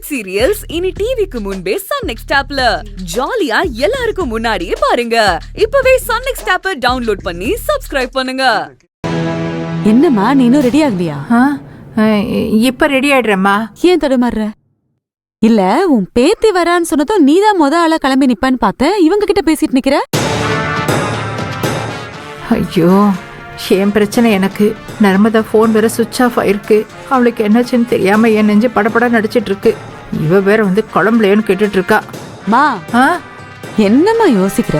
Web serials இனி டிவிக்கு முன்பே சன் நெக்ஸ்ட் ஆப்ல ஜாலியா எல்லாருக்கும் முன்னாடியே பாருங்க. இப்பவே சன் நெக்ஸ்ட் ஆப்பை டவுன்லோட் பண்ணி சப்ஸ்கிரைப் பண்ணுங்க. என்னம்மா நீ இன்னும் ரெடி ஆகலையா? இப்ப ரெடி ஆயிடுறேம்மா. ஏன் தடுமாறுற? இல்ல உன் பேத்தி வரான்னு சொன்னதும் நீதான் ஆளா கிளம்பி நிப்பான்னு பார்த்த. இவங்க கிட்ட பேசிட்டு நிக்கிற. ஐயோ ஏன் பிரச்சனை எனக்கு. நர்மதா போன் வேற சுவிட்ச் ஆஃப் ஆயிருக்கு. அவளுக்கு என்னாச்சுன்னு தெரியாம என் நெஞ்சு படப்பட நடிச்சிட்டு இருக்கு. இவ வேற வந்து குழம்புலையன்னு கேட்டுட்டு இருக்கா. மா என்னம்மா யோசிக்கிற?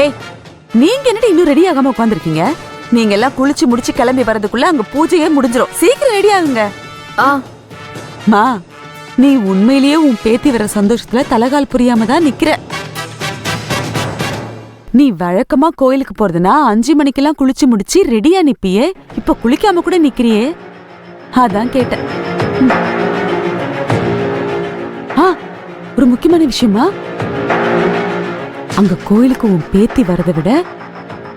ஏய் நீங்க என்னடி இன்னும் ரெடி ஆகாம உட்காந்துருக்கீங்க? நீங்க எல்லாம் குளிச்சு முடிச்சு கிளம்பி வரதுக்குள்ள அங்க பூஜையே முடிஞ்சிரும். சீக்கிரம் ரெடி ஆகுங்க. மா நீ உண்மையிலேயே உன் பேத்தி வர சந்தோஷத்துல தலகால் புரியாம தான் நிக்கிற. நீ வழக்கமா கோயிலுக்கு போறதுனா 5 மணிக்கெல்லாம் குளிச்சு முடிச்சு ரெடியா நிப்பியே. இப்ப குளிக்காம கூட நிக்கிறியே, அதான் கேட்டேன். ஒரு முக்கியமான விஷயமா, அங்க கோயிலுக்கு உன் பேத்தி வரதை விட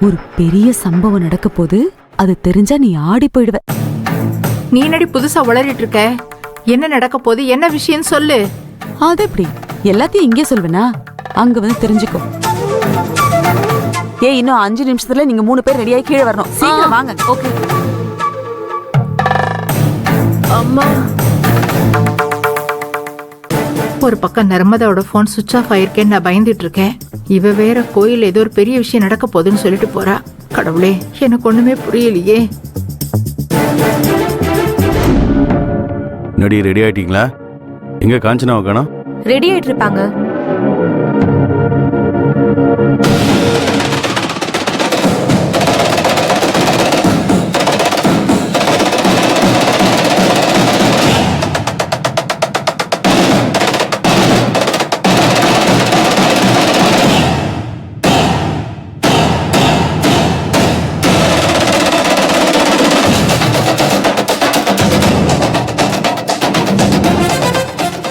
ஒரு பெரிய சம்பவம் நடக்க போது. அது தெரிஞ்சா நீ ஆடி போயிடுவ. நீ நடி புதுசா வளரிட்டு இருக்க. என்ன நடக்க போது, என்ன விஷயம் சொல்லு. அது எப்படி எல்லாத்தையும் இங்கே சொல்வேனா? அங்க வந்து தெரிஞ்சுக்கோ. ஏய் இன்னும் 5 நிமிஷத்துல நீங்க 3 பேர் ரெடியாகி கீழே வரணும். சீக்கிரம் வாங்க. ஓகே அம்மா. ஒரு பக்கம் நர்மதாவோட போன் சுவிட்ச் ஆஃப் ஆயிருக்கேன்னு நான் பயந்துட்டு இருக்கேன். இவ வேற கோயில் ஏதோ ஒரு பெரிய விஷயம் நடக்க போகுதுன்னு சொல்லிட்டு போறா. கடவுளே எனக்கு ஒண்ணுமே புரியலையே. நடி ரெடி ஆயிட்டீங்களா? எங்க காஞ்சனாவை காணோம்? ரெடி ஆயிட்டு இருப்பாங்க.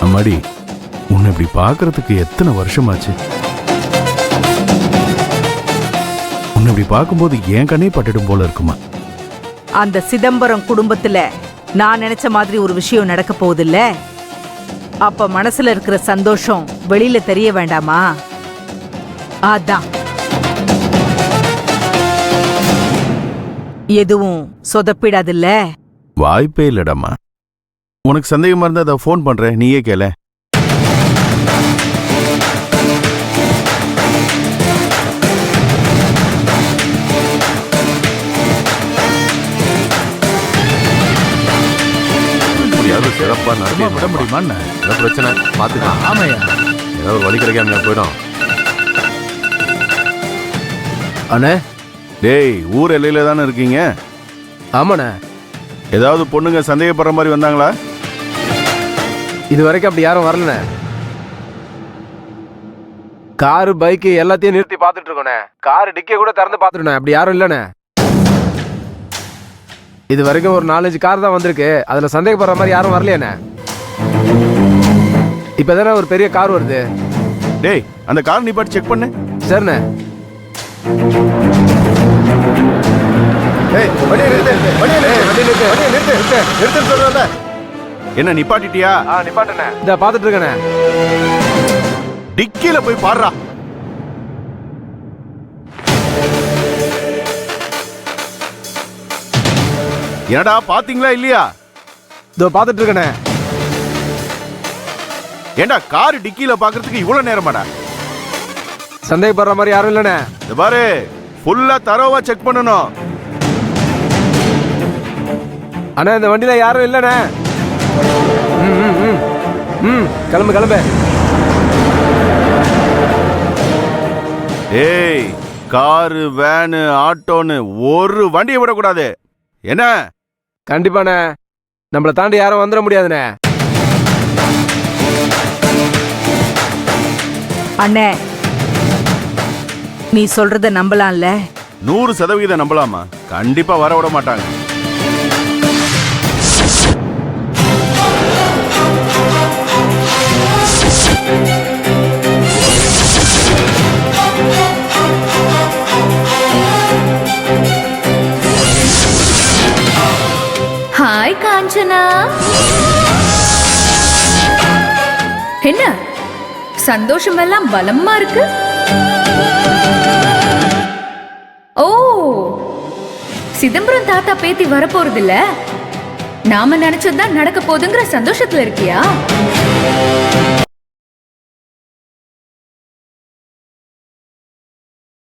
அம்மாடி, உன்னை இப்படி பாக்குறதுக்கு எத்தனை வருஷமாச்சு? உன்னை இப்படி பார்க்கும்போது என் கண்ணே பட்டுடும் போல இருக்குமா? அந்த சிதம்பரம் குடும்பத்துல நான் நினைச்ச மாதிரி ஒரு விஷயம் நடக்க போகுதில்ல. அப்ப மனசுல இருக்கிற சந்தோஷம் வெளியில தெரிய வேண்டாமா? அதான் எதுவும் சொதப்பிடாதுல்ல. வாய்ப்பே இல்லடம்மா. உனக்கு சந்தேகமா இருந்தா அதை போன் பண்றேன், நீயே கேள. சிறப்பா நடத்தி விட முடியுமா? பிரச்சனை பாத்துக்கலாம். ஆமையா ஏதாவது வழி கிடைக்காம போயிடும். அண்ணே, டேய் ஊர் எல்லையில தானே இருக்கீங்க? ஆமாண்ணே. ஏதாவது பொண்ணுங்க சந்தேகப்படுற மாதிரி வந்தாங்களா? இது வரைக்கும் அப்படி யாரும் வரலண்ணே. காரு பைக்கு எல்லாத்தையும் நிறுத்தி பாத்துட்டு இருக்கோண்ணே. காரு டிக்கிய கூட திறந்து பாத்துட்டோண்ணே. அப்படி யாரும் இல்லண்ணே. இது வரைக்கும் ஒரு 4-5 கார் தான் வந்திருக்கு. அதுல சந்தேகப்படுற மாதிரி யாரும் வரலையாண்ணே. இப்பதானே ஒரு பெரிய கார் வருது. டேய் அந்த கார் நீ பாட்டு செக் பண்ணு. சரிண்ணே. என்ன நிப்பாட்டிட்டியா? நிப்பாட்டனே. இத பாத்துட்டு இருக்கனே. டிக்கில போய் பாடுறா. என்னடா பாத்தீங்களா இல்லையா? இதோ பாத்துட்டு இருக்கனே. ஏண்டா கார் டிக்கில பாக்குறதுக்கு இவ்வளவு நேரமாடா? சந்தேகப்படுற மாதிரி யாரும் இல்லனே. இது பாரு, ஃபுல்லா தரோவா செக் பண்ணனும். அண்ணா இந்த வண்டியில யாரும் இல்லனே. கிளம்பு கிளம்பு. ஏய் காரு வேனு ஆட்டோன்னு ஒரு வண்டியை விடக்கூடாது. என்ன? கண்டிப்பாண்ணே. நம்மளை தாண்டி யாரும் வந்துட முடியாதுண்ணே. அண்ணே நீ சொல்றத நம்பலாம்ல? 100% நம்பலாமா? கண்டிப்பா வர விட மாட்டாங்க. ஹாய் காஞ்சனா. அர்ச்சனா. என்ன சந்தோஷம் எல்லாம் பலமா இருக்கு? ஓ, சிதம்பரம் தாத்தா பேத்தி வரப்போறது இல்ல, நாம நினைச்சதுதான் நடக்க போகுதுங்கிற சந்தோஷத்துல இருக்கியா?